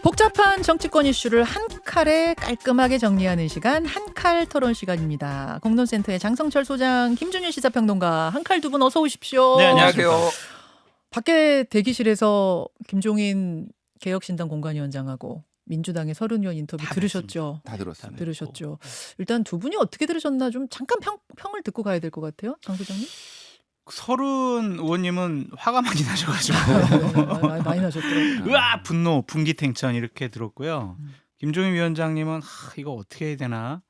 복잡한 정치권 이슈를 한 칼에 깔끔하게 정리하는 시간, 한칼 토론 시간입니다. 공론센터의 장성철 소장, 김준일 시사평론가, 한칼 두 분 어서 오십시오. 네, 안녕하세요. 밖에 대기실에서 김종인 개혁신당 공관위원장하고 민주당의 서른 의원 인터뷰 들으셨죠? 다 들었습니다. 들으셨죠. 일단 두 분이 어떻게 들으셨나 좀 잠깐 평을 듣고 가야 될 것 같아요. 장 소장님. 서른 의원님은 화가 많이 나셔가지고 많이 나셨더라고요. 으아 분노 분기탱천 이렇게 들었고요. 김종인 위원장님은 이거 어떻게 해야 되나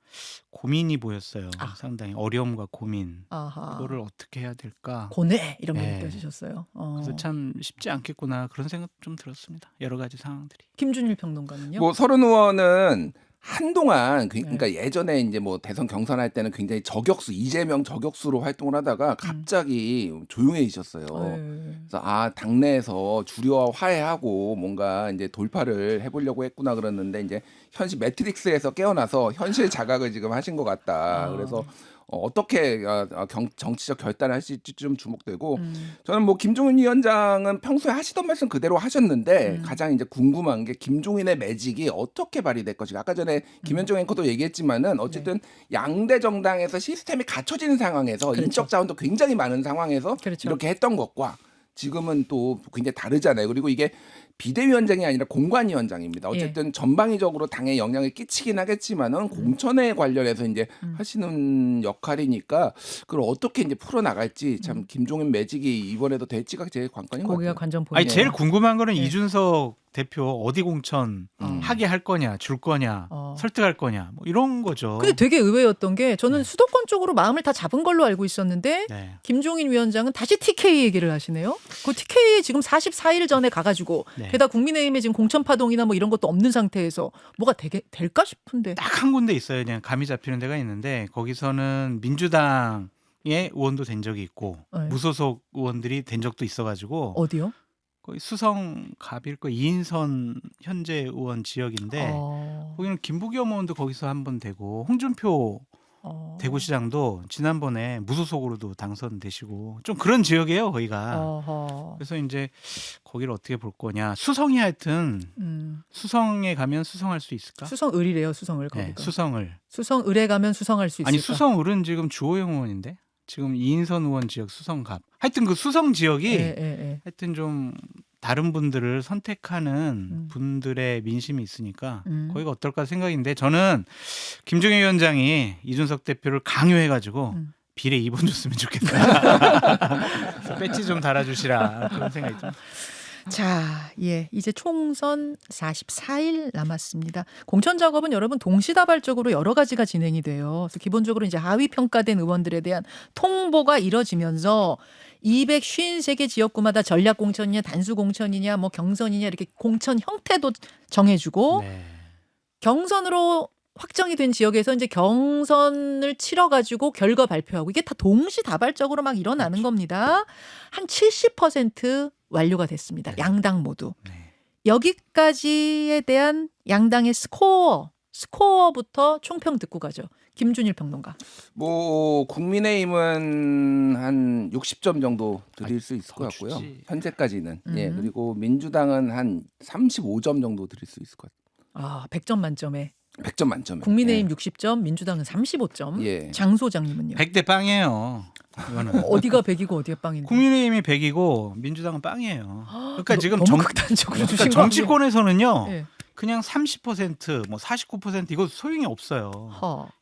고민이 보였어요. 상당히 어려움과 고민. 아하. 그거를 어떻게 해야 될까. 고뇌 이런 게 네. 느껴지셨어요. 그래서 참 쉽지 않겠구나 그런 생각 좀 들었습니다. 여러 가지 상황들이. 김준일 평론가는요? 뭐 서른 의원은 한동안 그러니까 예전에 이제 뭐 대선 경선할 때는 굉장히 저격수 이재명 저격수로 활동을 하다가 갑자기 조용해지셨어요. 그래서 당내에서 주류와 화해하고 뭔가 이제 돌파를 해보려고 했구나 그랬는데 이제 현실 매트릭스에서 깨어나서 현실 자각을 지금 하신 것 같다. 그래서 어떻게 정치적 결단을 하실지 좀 주목되고 저는 뭐 김종인 위원장은 평소에 하시던 말씀 그대로 하셨는데 가장 이제 궁금한 게 김종인의 매직이 어떻게 발휘될 것인가. 아까 전에 김현정 앵커도 얘기했지만은 어쨌든 양대 정당에서 시스템이 갖춰지는 상황에서 그렇죠. 인적 자원도 굉장히 많은 상황에서 그렇죠. 이렇게 했던 것과 지금은 또 굉장히 다르잖아요. 그리고 이게 비대위원장이 아니라 공관위원장입니다. 어쨌든 전방위적으로 당에 영향을 끼치긴 하겠지만은 공천에 관련해서 이제 하시는 역할이니까 그걸 어떻게 이제 풀어 나갈지 참 김종인 매직이 이번에도 될지가 제일 관건인 것 거기가 같아요. 관전 포인트. 아니 제일 궁금한 거는 네. 이준석 대표 어디 공천 하게 할 거냐, 줄 거냐, 설득할 거냐, 뭐 이런 거죠. 근데 되게 의외였던 게 저는 수도권 쪽으로 마음을 다 잡은 걸로 알고 있었는데 네. 김종인 위원장은 다시 TK 얘기를 하시네요. 그 TK 지금 44일 전에 가가지고 네. 게다가 국민의힘에 지금 공천 파동이나 뭐 이런 것도 없는 상태에서 뭐가 될까 싶은데. 딱 한 군데 있어요. 그냥 감이 잡히는 데가 있는데 거기서는 민주당의 의원도 된 적이 있고 네. 무소속 의원들이 된 적도 있어가지고 어디요? 거기 수성갑일 거 이인선 현재 의원 지역인데 거기는 김부겸 의원도 거기서 한 번 되고 홍준표 대구시장도 지난번에 무소속으로도 당선되시고 좀 그런 지역이에요 거기가. 그래서 이제 거기를 어떻게 볼 거냐. 수성이 하여튼 수성에 가면 수성할 수 있을까? 수성을이래요. 수성을 네, 거기가. 수성을. 수성을에 가면 수성할 수 있을까? 아니 수성을은 지금 주호영 의원인데 지금 이인선 의원 지역 수성갑. 하여튼 그 수성 지역이 하여튼 좀 다른 분들을 선택하는 분들의 민심이 있으니까 거기가 어떨까 생각인데 저는 김종인 위원장이 이준석 대표를 강요해가지고 비례 2번 줬으면 좋겠다. 배지 좀 달아주시라 그런 생각이 듭니다. 자, 이제 총선 44일 남았습니다. 공천 작업은 여러분 동시다발적으로 여러 가지가 진행이 돼요. 그래서 기본적으로 이제 하위 평가된 의원들에 대한 통보가 이뤄지면서 253개 지역구마다 전략 공천이냐, 단수 공천이냐, 뭐 경선이냐 이렇게 공천 형태도 정해주고 경선으로 확정이 된 지역에서 이제 경선을 치러가지고 결과 발표하고 이게 다 동시다발적으로 막 일어나는 겁니다. 한 70% 완료가 됐습니다. 양당 모두. 여기까지에 대한 양당의 스코어부터 총평 듣고 가죠. 김준일 평론가. 뭐 국민의힘은 한 60점 정도 드릴 수 있을 것 같고요. 주지. 현재까지는. 그리고 민주당은 한 35점 정도 드릴 수 있을 것 같아요. 100점 만점에. 100점 만점에. 국민의힘 60점, 민주당은 35점. 장 소장님은요? 100대 빵이에요. 이거는. 어디가 100이고 어디가 빵인데? 국민의힘이 100이고 민주당은 빵이에요. 그러니까 지금 너무 극단적으로 주신 거 아니에요? 정치권에서는요. 예. 그냥 30%, 뭐 49% 이거 소용이 없어요.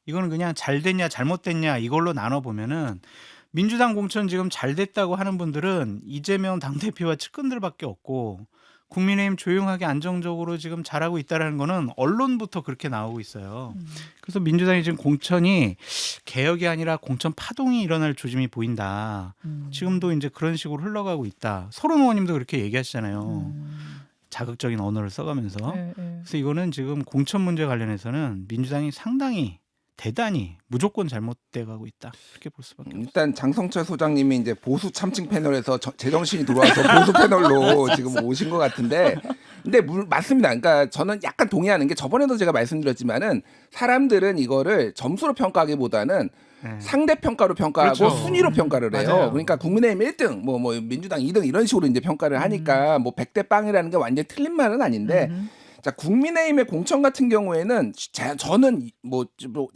이거는 그냥 잘 됐냐 잘못됐냐 이걸로 나눠 보면은 민주당 공천 지금 잘 됐다고 하는 분들은 이재명 당대표와 측근들밖에 없고 국민의힘 조용하게 안정적으로 지금 잘하고 있다라는 거는 언론부터 그렇게 나오고 있어요. 그래서 민주당이 지금 공천이 개혁이 아니라 공천 파동이 일어날 조짐이 보인다. 지금도 이제 그런 식으로 흘러가고 있다. 서른 의원님도 그렇게 얘기하시잖아요. 자극적인 언어를 써가면서. 그래서 이거는 지금 공천 문제 관련해서는 민주당이 상당히 대단히 무조건 잘못돼 가고 있다. 이렇게 볼 수밖에 없어요. 일단 장성철 소장님이 이제 보수 참칭 패널에서 제정신이 돌아와서 보수 패널로 지금 오신 것 같은데, 근데 맞습니다. 그러니까 저는 약간 동의하는 게 저번에도 제가 말씀드렸지만은 사람들은 이거를 점수로 평가하기보다는 상대 평가로 평가하고 그렇죠. 순위로 평가를 해요. 맞아요. 그러니까 국민의힘 1등, 뭐 민주당 2등 이런 식으로 이제 평가를 하니까 뭐 100대 빵이라는 게 완전히 틀린 말은 아닌데. 자, 국민의힘의 공천 같은 경우에는 저는 뭐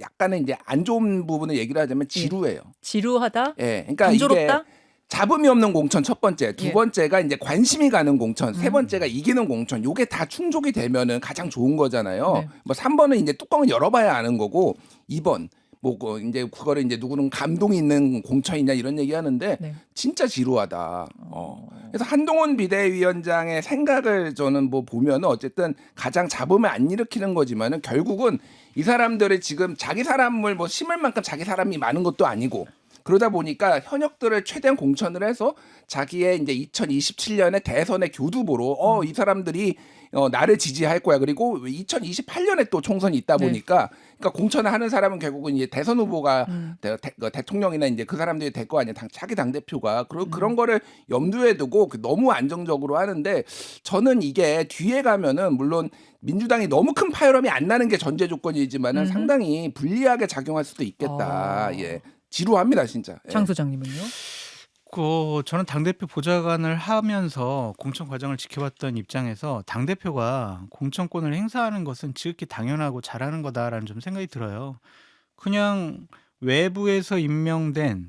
약간의 이제 안 좋은 부분을 얘기를 하자면 지루해요. 지루하다? 예, 그러니까 단조롭다? 이게 잡음이 없는 공천 첫 번째, 두 예. 번째가 이제 관심이 가는 공천, 세 번째가 이기는 공천. 요게 다 충족이 되면은 가장 좋은 거잖아요. 네. 뭐 3번은 이제 뚜껑을 열어봐야 아는 거고, 2번 뭐 이제 그거를 이제 누구는 감동이 있는 공천이냐 이런 얘기하는데 네. 진짜 지루하다. 그래서 한동훈 비대위원장의 생각을 저는 뭐 보면은 어쨌든 가장 잡음을 안 일으키는 거지만은 결국은 이 사람들이 지금 자기 사람을 뭐 심을 만큼 자기 사람이 많은 것도 아니고. 그러다 보니까 현역들을 최대한 공천을 해서 자기의 이제 2027년에 대선의 교두보로 이 사람들이 나를 지지할 거야. 그리고 2028년에 또 총선이 있다 보니까 그러니까 공천을 하는 사람은 결국은 이제 대선 후보가 대통령이나 이제 그 사람들이 될 거 아니야. 차기 당 대표가 그런 거를 염두에 두고 너무 안정적으로 하는데 저는 이게 뒤에 가면은 물론 민주당이 너무 큰 파열음이 안 나는 게 전제 조건이지만은 상당히 불리하게 작용할 수도 있겠다. 예. 지루합니다, 진짜. 예. 장 소장님은요? 저는 당대표 보좌관을 하면서 공천 과정을 지켜봤던 입장에서 당대표가 공천권을 행사하는 것은 지극히 당연하고 잘하는 거다라는 좀 생각이 들어요. 그냥 외부에서 임명된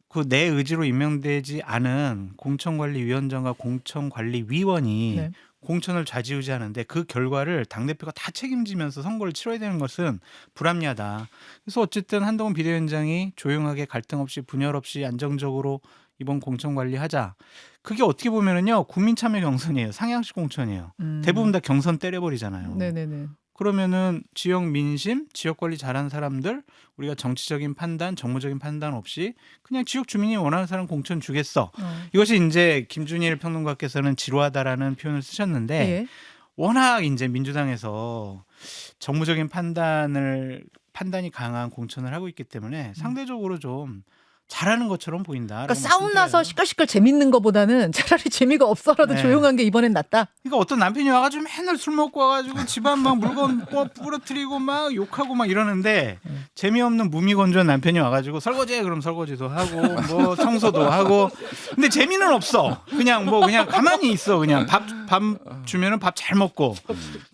그 내 의지로 임명되지 않은 공천관리위원장과 공천관리위원이 네. 공천을 좌지우지하는데 그 결과를 당대표가 다 책임지면서 선거를 치러야 되는 것은 불합리하다. 그래서 어쨌든 한동훈 비대위원장이 조용하게 갈등 없이 분열 없이 안정적으로 이번 공천 관리하자. 그게 어떻게 보면은요 국민참여 경선이에요. 상향식 공천이에요. 대부분 다 경선 때려버리잖아요. 네네네. 그러면은 지역 민심, 지역 관리 잘하는 사람들, 우리가 정치적인 판단, 정무적인 판단 없이 그냥 지역 주민이 원하는 사람 공천 주겠어. 이것이 이제 김준일 평론가께서는 지루하다라는 표현을 쓰셨는데 예. 워낙 이제 민주당에서 정무적인 판단이 강한 공천을 하고 있기 때문에 상대적으로 좀 잘하는 것처럼 보인다. 그러니까 싸움 나서 시끌시끌 재밌는 것보다는 차라리 재미가 없어라도 네. 조용한 게 이번엔 낫다. 그러니까 어떤 남편이 와가지고 맨날 술 먹고 와가지고 집안 막 물건 부러뜨리고 막 욕하고 막 이러는데 재미없는 무미건조한 남편이 와가지고 설거지해 그럼 설거지도 하고 뭐 청소도 하고 근데 재미는 없어. 그냥 가만히 있어. 그냥 밥 주면은 밥 잘 먹고.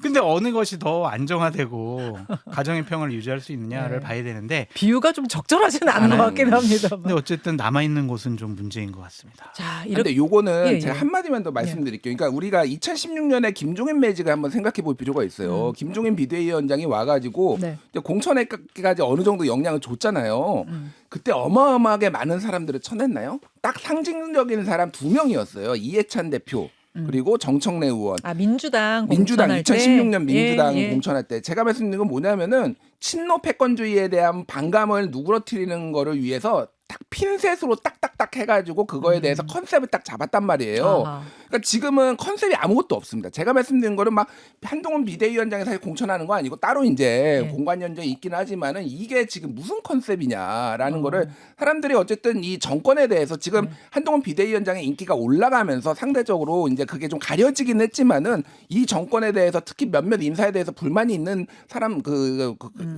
근데 어느 것이 더 안정화되고 가정의 평화를 유지할 수 있느냐를 봐야 되는데 비유가 좀 적절하지는 않은 것 같긴 합니다. 근데 어쨌든 남아있는 곳은 좀 문제인 것 같습니다. 자, 근데 요거는 예. 제가 한마디만 더 말씀드릴게요. 그러니까 우리가 2016년에 김종인 매직을 한번 생각해 볼 필요가 있어요. 김종인 비대위원장이 와가지고 네. 공천에까지 어느 정도 영향을 줬잖아요. 그때 어마어마하게 많은 사람들을 쳐냈나요? 딱 상징적인 사람 2명이었어요. 이해찬 대표 그리고 정청래 의원. 민주당 공천할 2016년 때? 민주당 예. 공천할 때 제가 말씀드린 건 뭐냐면은 친노 패권주의에 대한 반감을 누그러뜨리는 거를 위해서 딱 핀셋으로 딱딱딱 해가지고 그거에 대해서 컨셉을 딱 잡았단 말이에요. 아하. 그러니까 지금은 컨셉이 아무것도 없습니다. 제가 말씀드린 거는 막 한동훈 비대위원장이 사실 공천하는 거 아니고 따로 이제 공관연정이 있긴 하지만은 이게 지금 무슨 컨셉이냐라는 거를 사람들이 어쨌든 이 정권에 대해서 지금 한동훈 비대위원장의 인기가 올라가면서 상대적으로 이제 그게 좀 가려지긴 했지만은 이 정권에 대해서 특히 몇몇 인사에 대해서 불만이 있는 사람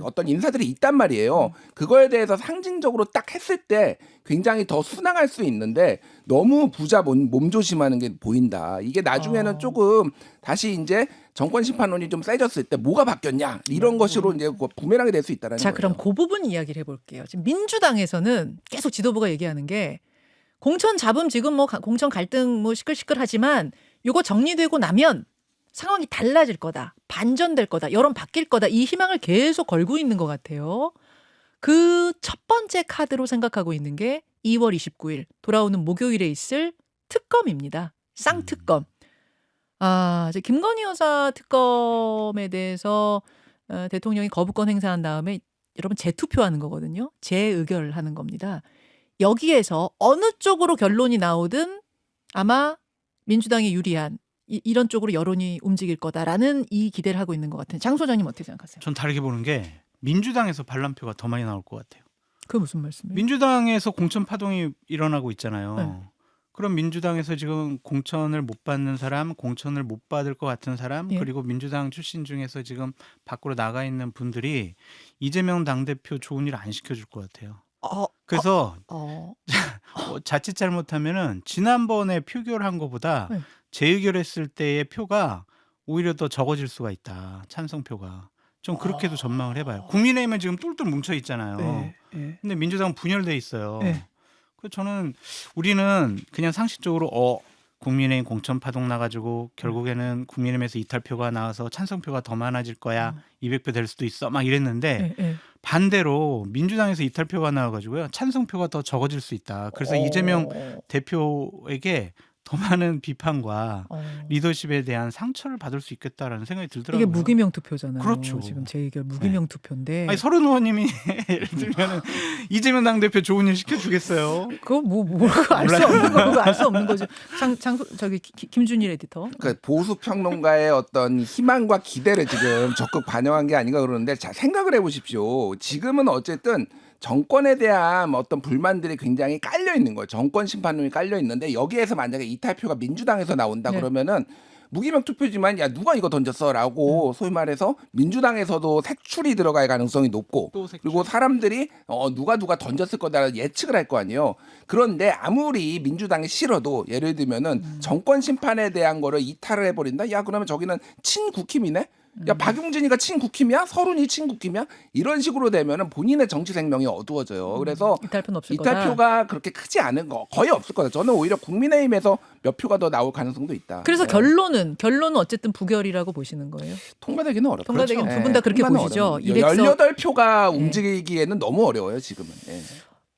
어떤 인사들이 있단 말이에요. 그거에 대해서 상징적으로 딱 했을 때 굉장히 더 순항할 수 있는데 너무 부자 몸조심하는 게 보인다. 이게 나중에는 조금 다시 이제 정권 심판론이 좀 세졌을 때 뭐가 바뀌었냐 이런 것으로 이제 부메랑이 될 수 있다라는 자, 거예요. 그럼 그 부분 이야기를 해볼게요. 지금 민주당에서는 계속 지도부가 얘기하는 게 공천 잡음 지금 뭐 공천 갈등 뭐 시끌시끌하지만 요거 정리되고 나면 상황이 달라질 거다. 반전될 거다. 여론 바뀔 거다. 이 희망을 계속 걸고 있는 것 같아요. 그 첫 번째 카드로 생각하고 있는 게 2월 29일 돌아오는 목요일에 있을 특검입니다. 쌍특검. 이제 김건희 여사 특검에 대해서 대통령이 거부권 행사한 다음에 여러분 재투표하는 거거든요. 재의결하는 겁니다. 여기에서 어느 쪽으로 결론이 나오든 아마 민주당이 유리한 이런 쪽으로 여론이 움직일 거다라는 이 기대를 하고 있는 것 같아요. 장 소장님 어떻게 생각하세요? 전 다르게 보는 게 민주당에서 반란표가 더 많이 나올 것 같아요. 그게 무슨 말씀이에요? 민주당에서 공천 파동이 일어나고 있잖아요. 네. 그럼 민주당에서 지금 공천을 못 받는 사람, 공천을 못 받을 것 같은 사람, 예. 그리고 민주당 출신 중에서 지금 밖으로 나가 있는 분들이 이재명 당대표 좋은 일 안 시켜줄 것 같아요. 그래서 자칫 잘못하면은 지난번에 표결한 것보다 네. 재의결했을 때의 표가 오히려 더 적어질 수가 있다. 찬성표가. 좀 그렇게도 전망을 해봐요. 국민의힘은 지금 똘똘 뭉쳐 있잖아요. 네, 네. 근데 민주당은 분열돼 있어요. 네. 그래서 우리는 그냥 상식적으로 국민의힘 공천 파동 나가지고 결국에는 국민의힘에서 이탈표가 나와서 찬성표가 더 많아질 거야. 200표 될 수도 있어. 막 이랬는데 네, 네. 반대로 민주당에서 이탈표가 나와가지고요. 찬성표가 더 적어질 수 있다. 그래서 이재명 대표에게 더 많은 비판과 리더십에 대한 상처를 받을 수 있겠다라는 생각이 들더라고요. 이게 무기명 투표잖아요. 그렇죠. 지금 재의결 무기명 투표인데. 아니 서른 의원님이 예를 들면 이재명 당대표 좋은 일 시켜주겠어요. 그거 그거 알 수 없는 거, 그거 알 수 없는 거죠. 저기 김준일 에디터. 그러니까 보수 평론가의 어떤 희망과 기대를 지금 적극 반영한 게 아닌가 그러는데 자 생각을 해보십시오. 지금은 어쨌든 정권에 대한 어떤 불만들이 굉장히 깔려 있는 거예요. 정권 심판론이 깔려 있는데 여기에서 만약에 이탈표가 민주당에서 나온다 네. 그러면은 무기명 투표지만 야 누가 이거 던졌어라고 소위 말해서 민주당에서도 색출이 들어갈 가능성이 높고 또 색출. 그리고 사람들이 누가 던졌을 거다 예측을 할 거 아니에요. 그런데 아무리 민주당이 싫어도 예를 들면은 정권 심판에 대한 거를 이탈을 해버린다. 야 그러면 저기는 친국힘이네. 야 박용진이가 친국힘이야? 서른이 친국힘이야? 이런 식으로 되면은 본인의 정치 생명이 어두워져요. 그래서 이탈표는 없을 거다. 이탈표가 그렇게 크지 않은 거 거의 없을 거다. 저는 오히려 국민의힘에서 몇 표가 더 나올 가능성도 있다. 그래서 네. 결론은 어쨌든 부결이라고 보시는 거예요. 통과되기는 어렵죠. 통과되기는 두 분 다 그렇게 통과는 보시죠. 어려워요. 18표가 네. 움직이기에는 너무 어려워요. 지금은. 예.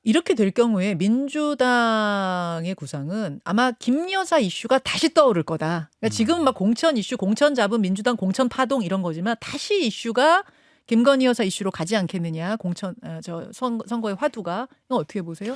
이렇게 될 경우에 민주당의 구상은 아마 김 여사 이슈가 다시 떠오를 거다. 그러니까 지금 막 공천 이슈, 공천 잡은 민주당 공천 파동 이런 거지만 다시 이슈가 김건희 여사 이슈로 가지 않겠느냐. 선거의 화두가. 이거 어떻게 보세요?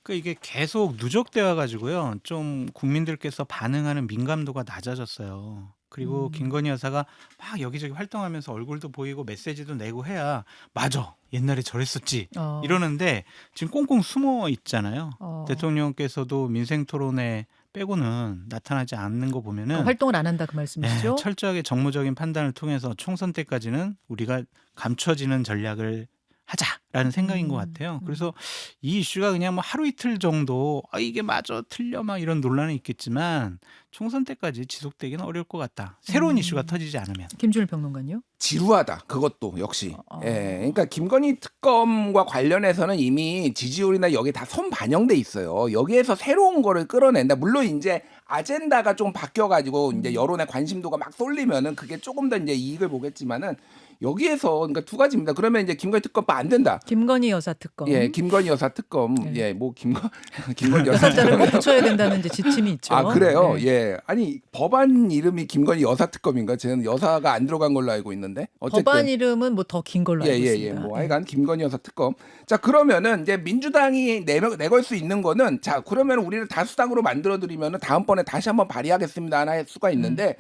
그러니까 이게 계속 누적되어 가지고요. 좀 국민들께서 반응하는 민감도가 낮아졌어요. 그리고 김건희 여사가 막 여기저기 활동하면서 얼굴도 보이고 메시지도 내고 해야 맞아. 옛날에 저랬었지. 이러는데 지금 꽁꽁 숨어 있잖아요. 대통령께서도 민생 토론회 빼고는 나타나지 않는 거 보면은 활동을 안 한다 그 말씀이시죠? 철저하게 정무적인 판단을 통해서 총선 때까지는 우리가 감춰지는 전략을 하자라는 생각인 것 같아요. 그래서 이 이슈가 그냥 뭐 하루 이틀 정도 이게 맞아 틀려 막 이런 논란은 있겠지만 총선 때까지 지속되기는 어려울 것 같다. 새로운 이슈가 터지지 않으면. 김준일 평론가요? 지루하다. 그것도 역시. 예. 그러니까 김건희 특검과 관련해서는 이미 지지율이나 여기 다 선 반영돼 있어요. 여기에서 새로운 거를 끌어낸다. 물론 이제 아젠다가 좀 바뀌어가지고 이제 여론의 관심도가 막 쏠리면은 그게 조금 더 이제 이익을 보겠지만은 여기에서 그러니까 두 가지입니다. 그러면 이제 김건희 특검법 안 된다. 김건희 여사 특검. 예, 김건희 여사 특검. 네. 예, 뭐 김건희 여사 여사자를 꼭 붙여야 된다는 이제 지침이 있죠. 아 그래요? 네. 예. 아니 법안 이름이 김건희 여사 특검인가? 저는 여사가 안 들어간 걸로 알고 있는데. 어쨌든. 법안 이름은 뭐 더 긴 걸로 알고 있습니다. 예. 뭐 하여간 김건희 여사 특검. 자 그러면은 이제 민주당이 내걸 수 있는 거는 자 그러면 우리를 다수당으로 만들어드리면은 다음번에 다시 한번 발의하겠습니다. 하나 할 수가 있는데.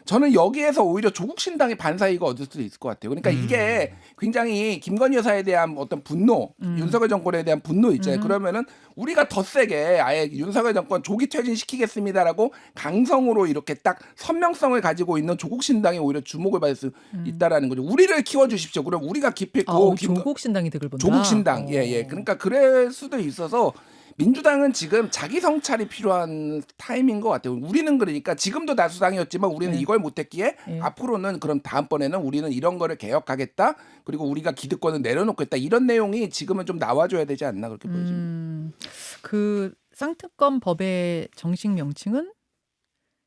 저는 여기에서 오히려 조국 신당이 반사이가 얻을 수도 있을 것 같아요. 그러니까 이게 굉장히 김건희 여사에 대한 어떤 분노, 윤석열 정권에 대한 분노 있잖아요. 그러면은 우리가 더 세게 아예 윤석열 정권 조기 퇴진시키겠습니다라고 강성으로 이렇게 딱 선명성을 가지고 있는 조국 신당이 오히려 주목을 받을 수 있다라는 거죠. 우리를 키워주십시오. 그럼 우리가 기필코 조국 신당이 득을 본다. 조국 신당, 예. 그러니까 그럴 수도 있어서. 민주당은 지금 자기 성찰이 필요한 타임인 것 같아요. 우리는 그러니까 지금도 다수당이었지만 우리는 이걸 못했기에 앞으로는 그럼 다음번에는 우리는 이런 거를 개혁하겠다. 그리고 우리가 기득권을 내려놓겠다. 이런 내용이 지금은 좀 나와줘야 되지 않나 그렇게 보여집니다. 그 쌍특검 법의 정식 명칭은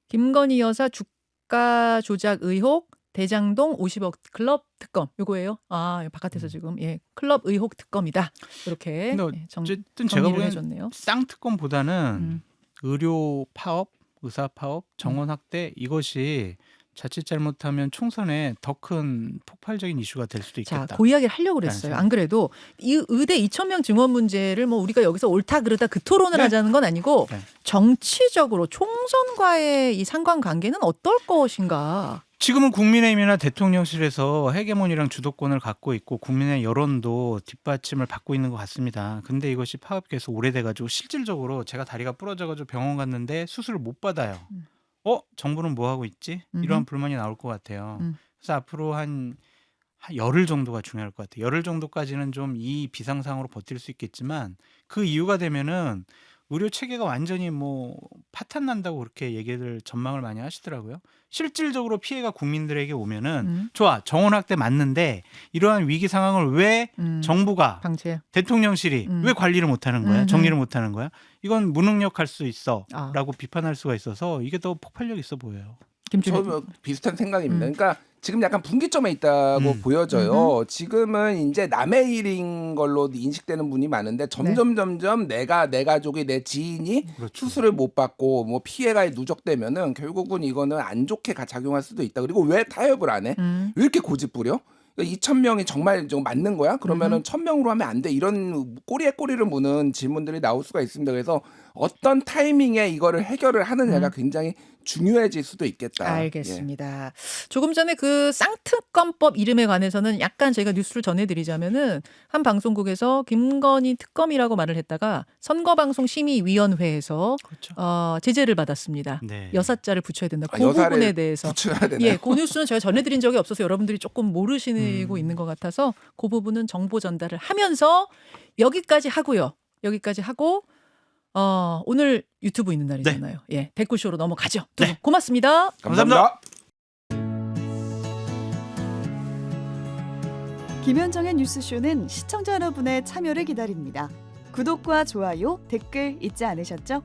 김건희 여사 주가 조작 의혹 대장동 50억 클럽 특검 요거예요. 바깥에서 지금 클럽 의혹 특검이다. 이렇게 어쨌든 제가 보기엔 해줬네요. 쌍특검보다는 의료 파업, 의사 파업, 정원 확대 이것이 자칫 잘못하면 총선에 더 큰 폭발적인 이슈가 될 수도 있겠다. 자, 그 이야기를 하려고 그랬어요. 안 그래도 이 의대 2,000명 증원 문제를 뭐 우리가 여기서 옳다 그르다 그 토론을 하자는 건 아니고 정치적으로 총선과의 이 상관관계는 어떨 것인가. 지금은 국민의힘이나 대통령실에서 헤게모니랑 주도권을 갖고 있고 국민의 여론도 뒷받침을 받고 있는 것 같습니다. 근데 이것이 파업이 계속 오래돼가지고 실질적으로 제가 다리가 부러져가지고 병원 갔는데 수술을 못 받아요. 정부는 뭐 하고 있지? 이러한 불만이 나올 것 같아요. 그래서 앞으로 한 열흘 정도가 중요할 것 같아요. 열흘 정도까지는 좀 이 비상상으로 버틸 수 있겠지만 그 이유가 되면은 의료 체계가 완전히 뭐 파탄 난다고 그렇게 얘기를 전망을 많이 하시더라고요. 실질적으로 피해가 국민들에게 오면은 좋아, 정원 확대 맞는데 이러한 위기 상황을 왜 정부가 방제. 대통령실이 왜 관리를 못하는 거야? 정리를 못하는 거야? 이건 무능력할 수 있어라고 비판할 수가 있어서 이게 더 폭발력 있어 보여요. 저도 비슷한 생각입니다. 그러니까 지금 약간 분기점에 있다고 보여져요. 지금은 이제 남의 일인 걸로 인식되는 분이 많은데 점점 내 가족이 내 지인이 그렇죠. 수술을 못 받고 뭐 피해가 누적되면은 결국은 이거는 안 좋게 작용할 수도 있다. 그리고 왜 타협을 안 해? 왜 이렇게 고집 부려? 2,000명이 정말 좀 맞는 거야? 그러면은 1,000명으로 하면 안 돼. 이런 꼬리에 꼬리를 무는 질문들이 나올 수가 있습니다. 그래서 어떤 타이밍에 이거를 해결을 하느냐가 굉장히 중요해질 수도 있겠다. 알겠습니다. 조금 전에 그 쌍특검법 이름에 관해서는 약간 저희가 뉴스를 전해드리자면은 한 방송국에서 김건희 특검이라고 말을 했다가 선거방송심의위원회에서 그렇죠. 제재를 받았습니다. 네. 여사자를 붙여야 된다. 그 여사를 부분에 대해서. 붙여야 되나요? 예, 그 뉴스는 제가 전해드린 적이 없어서 여러분들이 조금 모르시고 있는 것 같아서 그 부분은 정보 전달을 하면서 여기까지 하고요. 여기까지 하고 오늘 유튜브 있는 날이잖아요. 예, 댓글쇼로 넘어가죠. 두 분 고맙습니다. 감사합니다. 김현정의 뉴스쇼는 시청자 여러분의 참여를 기다립니다. 구독과 좋아요, 댓글 잊지 않으셨죠?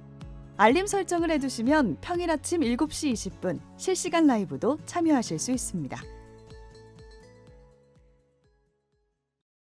알림 설정을 해두시면 평일 아침 7시 20분 실시간 라이브도 참여하실 수 있습니다.